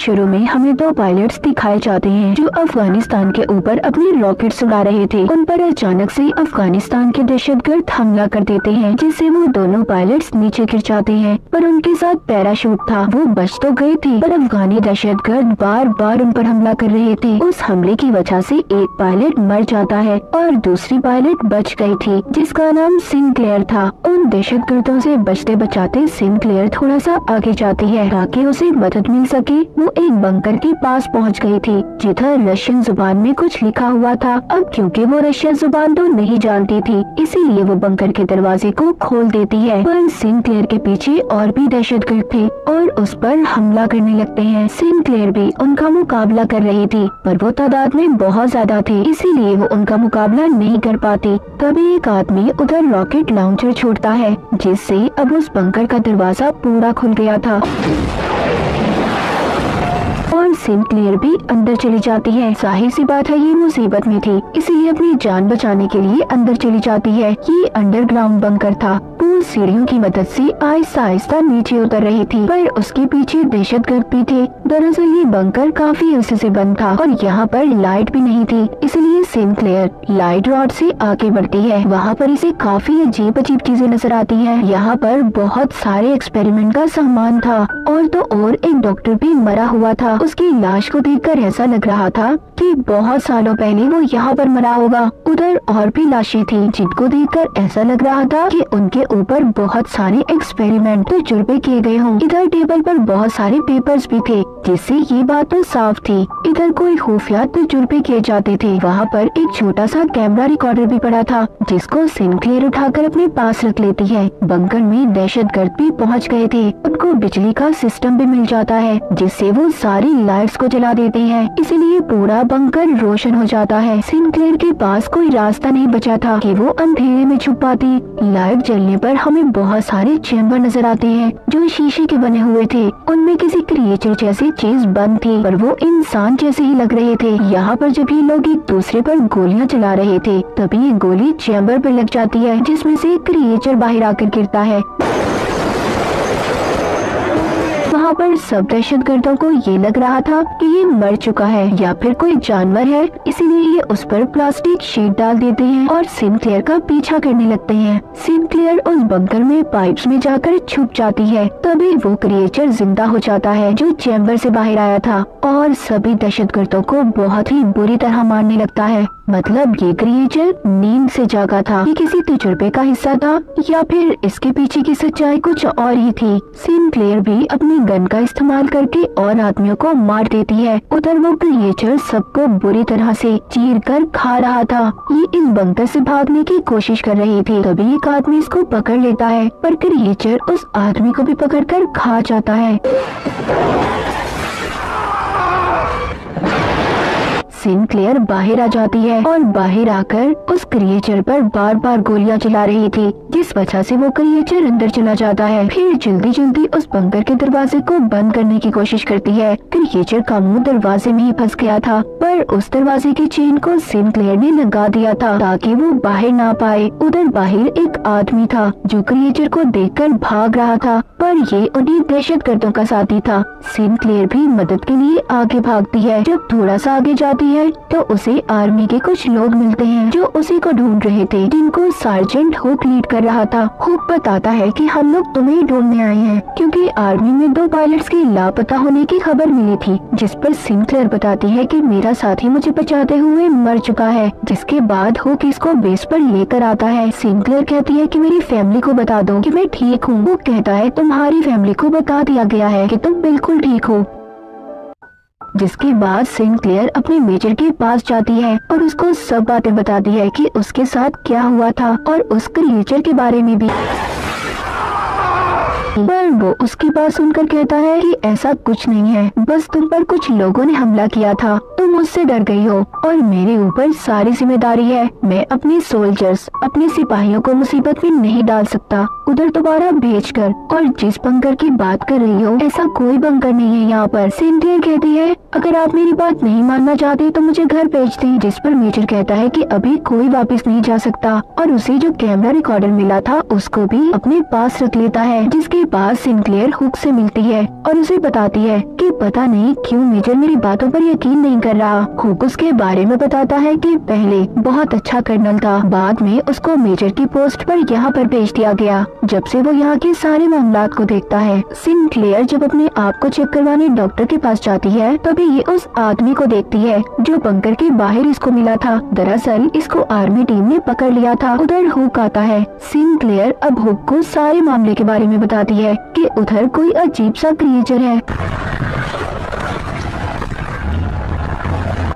शुरू में हमें दो पायलट्स दिखाए जाते हैं जो अफगानिस्तान के ऊपर अपने रॉकेट्स उड़ा रहे थे। उन पर अचानक से अफगानिस्तान के दहशतगर्द हमला कर देते हैं, जिससे वो दोनों पायलट्स नीचे गिर जाते हैं। पर उनके साथ पैराशूट था, वो बच तो गए थे, पर अफगानी दहशतगर्द बार बार उन पर हमला कर रहे थे। उस हमले की वजह से एक पायलट मर जाता है और दूसरी पायलट बच गई थी, जिसका नाम सिनक्लेयर था। उन दहशतगर्दों से बचते बचाते सिनक्लेयर थोड़ा सा आगे जाती है ताकि उसे मदद मिल सके। वो एक बंकर के पास पहुंच गई थी जिधर रशियन जुबान में कुछ लिखा हुआ था। अब क्योंकि वो रशियन जुबान तो नहीं जानती थी, इसीलिए वो बंकर के दरवाजे को खोल देती है। पर सिनक्लेयर के पीछे और भी दहशतगर्द थे और उस पर हमला करने लगते हैं। सिनक्लेयर भी उनका मुकाबला कर रही थी, पर वो तादाद में बहुत ज्यादा थे, इसीलिए वो उनका मुकाबला नहीं कर पाती। तभी एक आदमी उधर रॉकेट लॉन्चर छोड़ता है, जिससे अब उस बंकर का दरवाजा पूरा खुल गया था और सिनक्लेयर भी अंदर चली जाती है। जाहिर सी बात है, ये मुसीबत में थी, इसीलिए अपनी जान बचाने के लिए अंदर चली जाती है। ये अंडरग्राउंड बंकर था। वो सीढ़ियों की मदद से आहिस्ता आहिस्ता नीचे उतर रही थी, पर उसके पीछे दहशतगर्द भी थे। दरअसल ये बंकर काफी अरसे से बंद था और यहाँ पर लाइट भी नहीं थी, इसलिए सिनक्लेयर लाइट रॉड से आगे बढ़ती है। वहाँ पर इसे काफी अजीब अजीब चीजें नजर आती हैं। यहाँ पर बहुत सारे एक्सपेरिमेंट का सामान था और तो और एक डॉक्टर भी मरा हुआ था। उसकी लाश को देखकर ऐसा लग रहा था कि बहुत सालों पहले वो यहाँ पर मरा होगा। उधर और भी लाशें थी जिनको देखकर ऐसा लग रहा था कि उनके ऊपर बहुत सारे एक्सपेरिमेंट तजुर्बे किए गए हों। इधर टेबल पर बहुत सारे पेपर्स भी थे, जिससे ये बात तो साफ थी इधर कोई खुफिया तजुर्बे किए जाते थे। वहाँ पर एक छोटा सा कैमरा रिकॉर्डर भी पड़ा था, जिसको सिनक्लेयर उठाकर अपने पास रख लेती है। बंकर में दहशतगर्द भी पहुँच गए थे। उनको बिजली का सिस्टम भी मिल जाता है, जिससे वो सारी लाइट्स को जला देते हैं, इसीलिए पूरा बंकर रोशन हो जाता है। सिनक्लेयर के पास कोई रास्ता नहीं बचा था कि वो अंधेरे में छुप पाती। लाइट जलने पर हमें बहुत सारे चैम्बर नजर आते हैं जो शीशे के बने हुए थे। उनमें किसी क्रिएचर जैसी चीज बंद थी, पर वो इंसान जैसे ही लग रहे थे। यहाँ पर जब ये लोग एक दूसरे पर गोलियां चला रहे थे, तभी ये गोली चैम्बर पर लग जाती है, जिसमें से क्रिएचर बाहर आकर गिरता है। वहाँ पर सब दहशतगर्दों को ये लग रहा था कि ये मर चुका है या फिर कोई जानवर है, इसीलिए ये उस पर प्लास्टिक शीट डाल देते हैं और सिनक्लेयर का पीछा करने लगते हैं। सिनक्लेयर उस बंकर में पाइप्स में जाकर छुप जाती है। तभी वो क्रिएचर जिंदा हो जाता है जो चैम्बर से बाहर आया था और सभी दहशतगर्दों को बहुत ही बुरी तरह मारने लगता है। मतलब ये क्रिएचर नींद से जागा था, ये किसी तजुर्बे का हिस्सा था या फिर इसके पीछे की सच्चाई कुछ और ही थी। सिनक्लेयर भी अपनी गन का इस्तेमाल करके और आदमियों को मार देती है। उधर वो क्रिएचर सबको बुरी तरह से चीर कर खा रहा था। ये इस बंकर से भागने की कोशिश कर रही थी, तभी एक आदमी इसको पकड़ लेता है, पर क्रिएचर उस आदमी को भी पकड़कर खा जाता है। सिनक्लेयर बाहर आ जाती है और बाहर आकर उस क्रिएचर पर बार बार गोलियां चला रही थी, जिस वजह से वो क्रिएचर अंदर चला जाता है। फिर जल्दी जल्दी उस बंकर के दरवाजे को बंद करने की कोशिश करती है। क्रिएचर का मुंह दरवाजे में ही फंस गया था, पर उस दरवाजे की चेन को सिनक्लेयर ने लगा दिया था ताकि वो बाहर ना पाए। उधर बाहर एक आदमी था जो क्रिएचर को देखकर भाग रहा था, पर ये उन्हीं दहशतगर्दों का साथी था। सिनक्लेयर भी मदद के लिए आगे भागती है। जब थोड़ा सा आगे जाती है तो उसे आर्मी के कुछ लोग मिलते हैं जो उसी को ढूंढ रहे थे, जिनको सार्जेंट हुक लीड कर रहा था। हुक बताता है कि हम लोग तुम्हें ढूंढने आए हैं क्योंकि आर्मी में 2 पायलट्स की लापता होने की खबर मिली थी, जिस पर सिनक्लेयर बताती है कि मेरा साथी मुझे बचाते हुए मर चुका है। जिसके बाद हुक इसको बेस पर लेकर आता है। सिनक्लेयर कहती है कि मेरी फैमिली को बता दो कि मैं ठीक हूँ। हुक कहता है तुम्हारी फैमिली को बता दिया गया है कि तुम बिल्कुल ठीक हो। जिसके बाद सिनक्लेयर अपने मेजर के पास जाती है और उसको सब बातें बताती है कि उसके साथ क्या हुआ था और उस क्रिएचर के बारे में भी। पर वो उसकी बात सुनकर कहता है कि ऐसा कुछ नहीं है, बस तुम पर कुछ लोगों ने हमला किया था, तुम मुझसे डर गई हो और मेरे ऊपर सारी जिम्मेदारी है। मैं अपने सोल्जर्स, अपने सिपाहियों को मुसीबत में नहीं डाल सकता उधर दोबारा भेजकर। और जिस बंकर की बात कर रही हो, ऐसा कोई बंकर नहीं है यहाँ पर। सिनक्लेयर कहती है अगर आप मेरी बात नहीं मानना चाहते तो मुझे घर भेज दें। जिस पर मेजर कहता है कि अभी कोई वापस नहीं जा सकता और उसे जो कैमरा रिकॉर्डर मिला था उसको भी अपने पास रख लेता है। जिसके बाद सिंक्लेयर हुक से मिलती है और उसे बताती है कि पता नहीं क्यों मेजर मेरी बातों पर यकीन नहीं कर रहा। हुक उसके बारे में बताता है कि पहले बहुत अच्छा कर्नल था, बाद में उसको मेजर की पोस्ट पर यहाँ पर भेज दिया गया। जब से वो यहाँ के सारे मामलात को देखता है। सिंक्लेयर जब अपने आप को चेक करवाने डॉक्टर के पास जाती है तभी ये उस आदमी को देखती है जो बंकर के बाहर इसको मिला था। दरअसल इसको आर्मी टीम ने पकड़ लिया था। उधर हुक आता है। सिंक्लेयर अब हुक को सारे मामले के बारे में बताती है कि उधर कोई अजीब सा क्रिएचर है।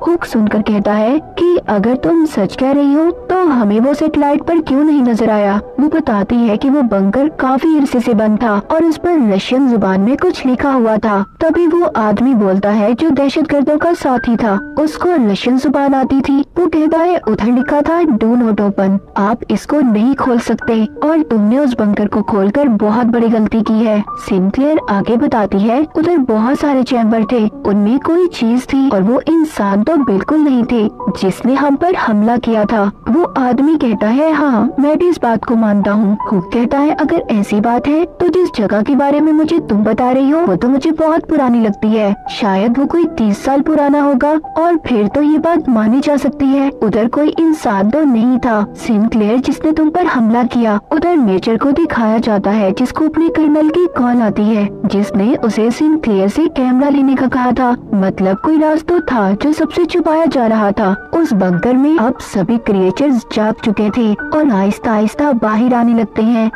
हुक सुनकर कहता है कि अगर तुम सच कह रही हो तो हमें वो सैटेलाइट पर क्यों नहीं नजर आया। वो बताती है कि वो बंकर काफी अरसे से बंद था और उस पर रशियन जुबान में कुछ लिखा हुआ था। तभी वो आदमी बोलता है जो दहशतगर्दों का साथी था, उसको रशियन जुबान आती थी। वो कहता है उधर लिखा था डू नॉट ओपन, आप इसको नहीं खोल सकते और तुमने उस बंकर को खोलकर बहुत बड़ी गलती की है। सिंक्लेयर आगे बताती है उधर बहुत सारे चैम्बर थे, उनमें कोई चीज थी और वो इंसान तो बिल्कुल नहीं थे जिसने हम पर हमला किया था। वो आदमी कहता है हाँ मैं भी इस बात को मानता हूँ। हुक कहता है अगर ऐसी बात है तो जिस जगह के बारे में मुझे तुम बता रही हो वो तो मुझे बहुत पुरानी लगती है, शायद वो कोई 30 साल पुराना होगा और फिर तो ये बात मानी जा सकती है। उधर कोई इंसान तो नहीं था सिंक्लेयर जिसने तुम पर हमला किया। उधर मेजर को दिखाया जाता है जिसको अपने कर्नल की कॉल आती है जिसने उसे सिंक्लेयर से कैमरा लेने का कहा था। मतलब कोई राज तो था जो सबसे छुपाया जा रहा था। उस बंकर में अब सभी क्रिएचर्स जाग चुके थे और आहिस्ता आहिस्ता बाहर आने लगते हैं।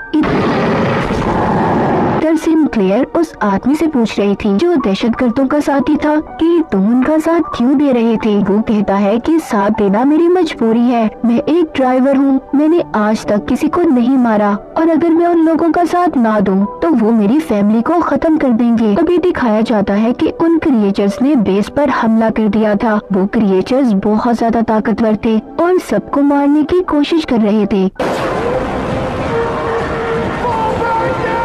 सिंक्लेयर उस आदमी से पूछ रही थी जो दहशतगर्दों का साथी था कि तुम उनका साथ क्यों दे रहे थे। वो कहता है कि साथ देना मेरी मजबूरी है, मैं एक ड्राइवर हूँ, मैंने आज तक किसी को नहीं मारा और अगर मैं उन लोगों का साथ ना दूँ तो वो मेरी फैमिली को खत्म कर देंगे। अभी दिखाया जाता है कि उन क्रिएचर्स ने बेस पर हमला कर दिया था। वो क्रिएचर्स बहुत ज्यादा ताकतवर थे और सबको मारने की कोशिश कर रहे थे।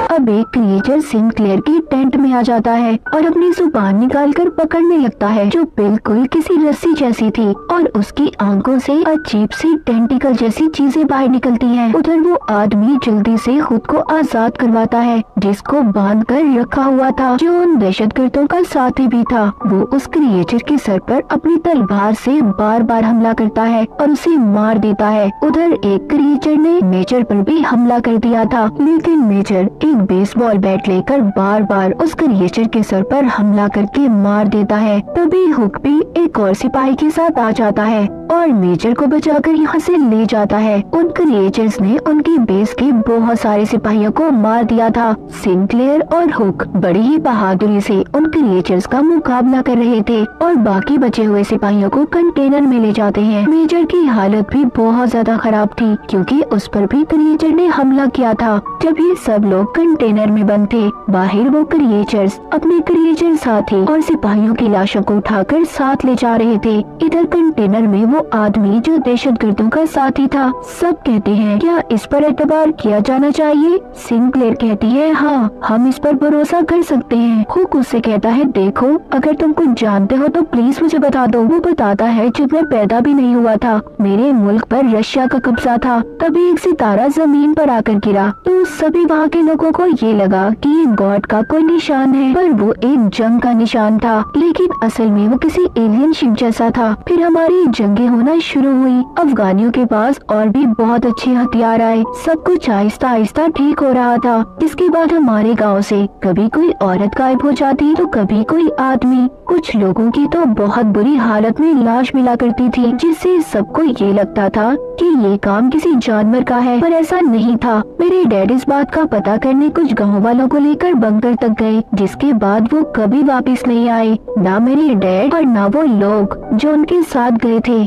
अब एक क्रिएचर सिंक्लेयर की टेंट में आ जाता है और अपनी जुबान निकालकर पकड़ने लगता है जो बिल्कुल किसी रस्सी जैसी थी और उसकी आंखों से अजीब सी टेंटिकल जैसी चीजें बाहर निकलती हैं। उधर वो आदमी जल्दी से खुद को आजाद करवाता है जिसको बांध कर रखा हुआ था जो उन दहशतगर्दों का साथी भी था। वो उस क्रिएचर के सर पर अपनी तलवार से बार बार हमला करता है और उसे मार देता है। उधर एक क्रिएचर ने मेजर पर भी हमला कर दिया था लेकिन मेजर एक बेसबॉल बैट लेकर बार बार उस क्रिएचर के सर पर हमला करके मार देता है। तभी हुक भी एक और सिपाही के साथ आ जाता है और मेजर को बचाकर यहाँ से ले जाता है। उन क्रिएचर्स ने उनकी बेस के बहुत सारे सिपाहियों को मार दिया था। सिंक्लेयर और हुक बड़ी ही बहादुरी से उन क्रिएचर्स का मुकाबला कर रहे थे और बाकी बचे हुए सिपाहियों को कंटेनर में ले जाते हैं। मेजर की हालत भी बहुत ज्यादा खराब थी क्योंकि उस पर भी क्रिएचर ने हमला किया था। जब ये सब लोग कंटेनर में बंद थे, बाहर वो क्रिएचर्स अपने क्रिएचर साथी और सिपाहियों की लाशों को उठाकर साथ ले जा रहे थे। इधर कंटेनर में वो आदमी जो दहशतगर्दों का साथी था। सब कहते हैं क्या इस पर एतबार किया जाना चाहिए। सिंक्लेयर कहती है हाँ हम इस पर भरोसा कर सकते हैं। हुक उससे कहता है देखो अगर तुम कुछ जानते हो तो प्लीज मुझे बता दो। वो बताता है जब मैं पैदा भी नहीं हुआ था मेरे मुल्क पर रशिया का कब्जा था, तभी एक सितारा जमीन पर आकर गिरा तो सभी वहाँ के लोगों को ये लगा कि ये गॉड का कोई निशान है, पर वो एक जंग का निशान था लेकिन असल में वो किसी एलियन शिप जैसा था। फिर हमारी जंगें होना शुरू हुई, अफगानियों के पास और भी बहुत अच्छे हथियार आए, सब कुछ आहिस्ता आहिस्ता ठीक हो रहा था। इसके बाद हमारे गांव से कभी कोई औरत गायब हो जाती तो कभी कोई आदमी, कुछ लोगों की तो बहुत बुरी हालत में लाश मिला करती थी जिससे सबको ये लगता था कि ये काम किसी जानवर का है, पर ऐसा नहीं था। मेरे डैड इस बात का पता करने कुछ गाँव वालों को लेकर बंकर तक गए जिसके बाद वो कभी वापस नहीं आए, ना मेरे डैड और ना वो लोग जो उनके साथ गए थे।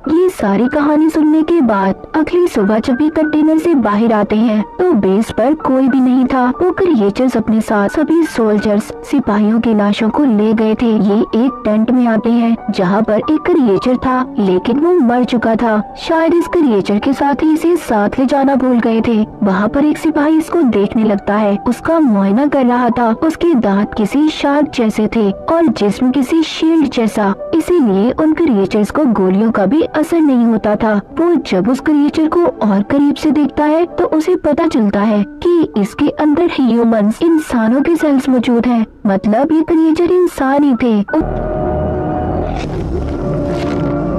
ये सारी कहानी सुनने के बाद अगली सुबह जब ये कंटेनर से बाहर आते हैं तो बेस पर कोई भी नहीं था। वो क्रिएचर्स अपने साथ सभी सोल्जर्स सिपाहियों की लाशों को ले गए थे। ये एक टेंट में आते हैं जहाँ पर एक क्रिएचर था लेकिन वो मर चुका था। शायद इस क्रिएचर के साथ ही इसे साथ ले जाना भूल गए थे। वहाँ पर एक सिपाही इसको देखने लगता है, उसका मुआयना कर रहा था। उसके दांत किसी शार्क जैसे थे और जिस्म किसी शील्ड जैसा, इसीलिए उन क्रिएचर्स को गोलियों का भी असर नहीं होता था। वो जब उस क्रिएचर को और करीब से देखता है तो उसे पता चलता है कि इसके अंदर ह्यूमंस, इंसानों के सेल्स मौजूद हैं। मतलब ये क्रिएचर इंसान ही थे।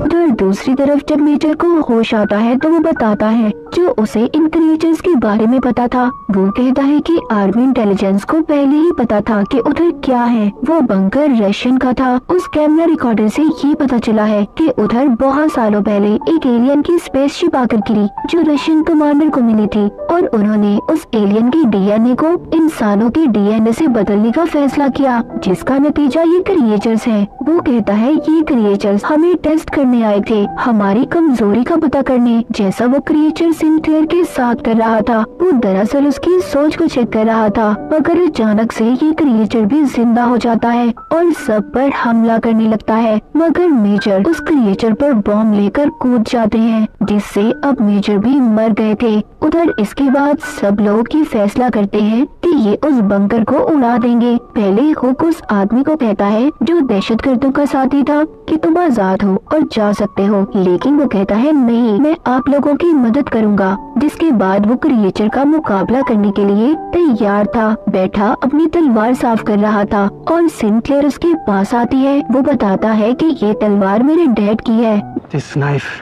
उधर दूसरी तरफ जब मेजर को होश आता है तो वो बताता है जो उसे इन क्रिएचर्स के बारे में पता था। वो कहता है कि आर्मी इंटेलिजेंस को पहले ही पता था कि उधर क्या है। वो बंकर रशियन का था। उस कैमरा रिकॉर्डर से ये पता चला है कि उधर बहुत सालों पहले एक एलियन की स्पेसशिप आकर गिरी जो रशियन कमांडर को मिली थी, और उन्होंने उस एलियन के डीएनए को इंसानों के डीएनए से बदलने का फैसला किया, जिसका नतीजा ये क्रिएचर्स है। वो कहता है ये क्रिएचर्स हमें टेस्ट करने आए थे, हमारी कमजोरी का पता करने, जैसा वो क्रिएचर सिंक्लेयर के साथ कर रहा था। वो दरअसल उसकी सोच को चेक कर रहा था, मगर अचानक से ये क्रिएचर भी जिंदा हो जाता है और सब पर हमला करने लगता है। मगर मेजर उस क्रिएचर पर बॉम्ब लेकर कूद जाते हैं, जिससे अब मेजर भी मर गए थे। उधर इसके बाद सब लोग ये फैसला करते हैं कि ये उस बंकर को उड़ा देंगे। पहले हुक उस आदमी को कहता है जो दहशतगर्दों का साथी था कि तुम आजाद हो और जा सकते हो, लेकिन वो कहता है नहीं, मैं आप लोगों की मदद करूंगा। जिसके बाद वो क्रिएचर का मुकाबला करने के लिए तैयार था। बैठा अपनी तलवार साफ कर रहा था और सिंक्लेयर उसके पास आती है। वो बताता है कि ये तलवार मेरे डैड की है। This knife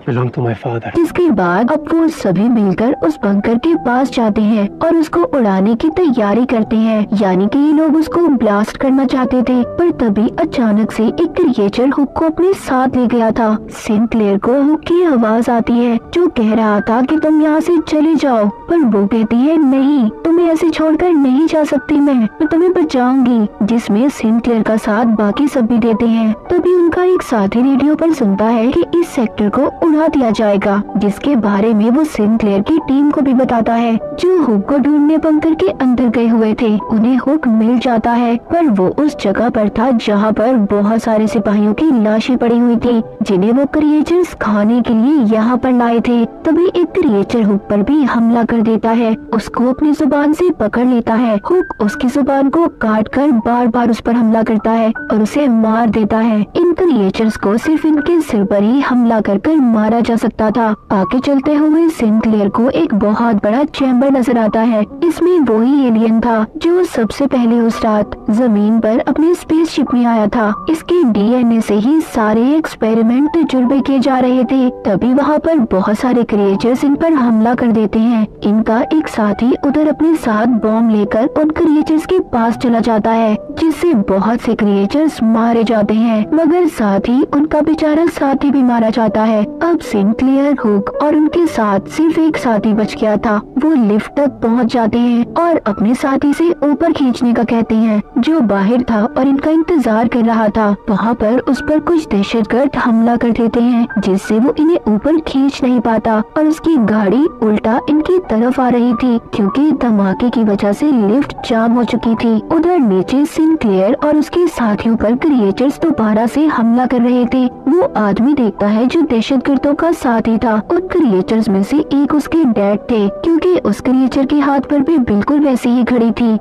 belonged to my father. जिसके बाद अब वो सभी मिलकर उस बंकर के पास जाते हैं और उसको उड़ाने की तैयारी करते हैं। यानी कि ये लोग उसको ब्लास्ट करना चाहते थे, पर तभी अचानक से एक क्रिएचर हुक को अपने साथ ले गया था। सिंक्लेयर को हुक की आवाज आती है जो कह रहा था कि तुम यहाँ से चले जाओ, पर वो कहती है नहीं, तुम्हें ऐसे छोड़कर नहीं जा सकती, मैं तुम्हें बचाऊंगी। जिसमें सिंक्लेयर का साथ बाकी सब भी देते हैं। तभी उनका एक साथी रेडियो पर सुनता है कि इस सेक्टर को उड़ा दिया जाएगा, जिसके बारे में वो सिंक्लेयर की टीम को भी बताता है जो हुक को ढूंढने बंकर के अंदर गए हुए थे। उन्हें हुक मिल जाता है, पर वो उस जगह पर था जहाँ पर बहुत सारे सिपाहियों की लाशें पड़ी हुई थी, जिन्हें वो क्रिएचर्स खाने के लिए यहाँ पर लाए थे। तभी एक क्रिएचर हुक पर भी हमला कर देता है, उसको अपनी जुबान से पकड़ लेता है। हुक उसकी जुबान को काट कर बार बार उस पर हमला करता है और उसे मार देता है। इन क्रिएचर्स को सिर्फ इनके सिर पर ही हमला कर मारा जा सकता था। आगे चलते हुए सिंक्लेयर को एक बहुत बड़ा चैम्बर नजर आता है। इसमें वही एलियन था जो सबसे पहले उस रात जमीन पर अपने स्पेसशिप में आया था। इसके डीएनए से ही सारे एक्सपेरिमेंट तजुर्बे किए जा रहे थे। तभी वहाँ पर बहुत सारे क्रिएचर्स इन पर हमला कर देते हैं। इनका एक साथी उधर अपने साथ बॉम्ब लेकर उन क्रिएचर्स के पास चला जाता है, जिससे बहुत से क्रिएचर्स मारे जाते हैं, मगर साथ ही उनका बेचारा साथी भी मारा जाता है। अब सिंक्लेयर, हुक और उनके साथ सिर्फ एक साथी बच गया था। वो लिफ्ट तक पहुंच जाते हैं और अपने साथी से ऊपर खींचने का कहते हैं, जो बाहर था और इनका इंतजार कर रहा था। वहाँ पर उस पर कुछ दहशतगर्द हमला कर देते हैं, जिससे वो इन्हें ऊपर खींच नहीं पाता और उसकी गाड़ी उल्टा इनकी तरफ आ रही थी, क्योंकि धमाके की वजह से लिफ्ट जाम हो चुकी थी। उधर नीचे सिंक्लेयर और उसके साथियों पर क्रिएचर्स दोबारा से हमला कर रहे थे। वो आदमी देखता है जो दहशतगर्दों का साथी था। उन क्रिएचर्स में से एक उसके डैड थे, क्योंकि उस क्रिएचर के हाथ पर भी बिल्कुल वैसी ही घड़ी थी।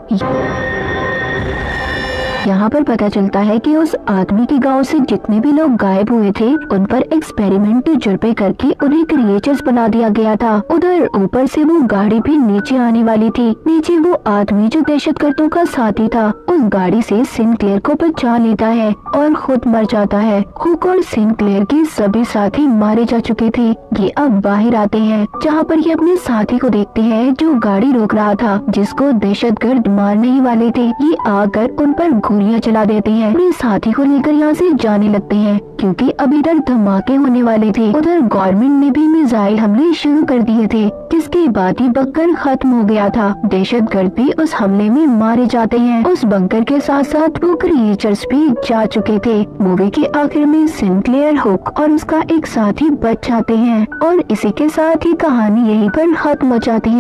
यहाँ पर पता चलता है कि उस आदमी के गांव से जितने भी लोग गायब हुए थे उन पर एक्सपेरिमेंट तजुर्बे करके उन्हें क्रिएचर्स बना दिया गया था। उधर ऊपर से वो गाड़ी भी नीचे आने वाली थी। नीचे वो आदमी जो दहशतगर्दों का साथी था उस गाड़ी से सिंक्लेयर को बचा लेता है और खुद मर जाता है। हुक और सिंक्लेयर के सभी साथी मारे जा चुके थे। ये अब बाहर आते हैं, जहाँ पर ये अपने साथी को देखते हैं जो गाड़ी रोक रहा था, जिसको दहशतगर्द मारने ही वाले थे। ये आकर उन पर गोलियां चला देते हैं। अपने साथी को लेकर यहाँ से जाने लगते हैं, क्योंकि अब इधर धमाके होने वाले थे। उधर गवर्नमेंट ने भी मिसाइल हमले शुरू कर दिए थे, जिसके बाद ही बंकर खत्म हो गया था। दहशतगर्द भी उस हमले में मारे जाते हैं। उस बंकर के साथ साथ वो क्रिएचर्स भी जा चुके थे। मूवी के आखिर में सिंक्लेयर, हुक और उसका एक साथी बच जाते हैं और इसी के साथ ही कहानी यहीं पर खत्म हो जाती है।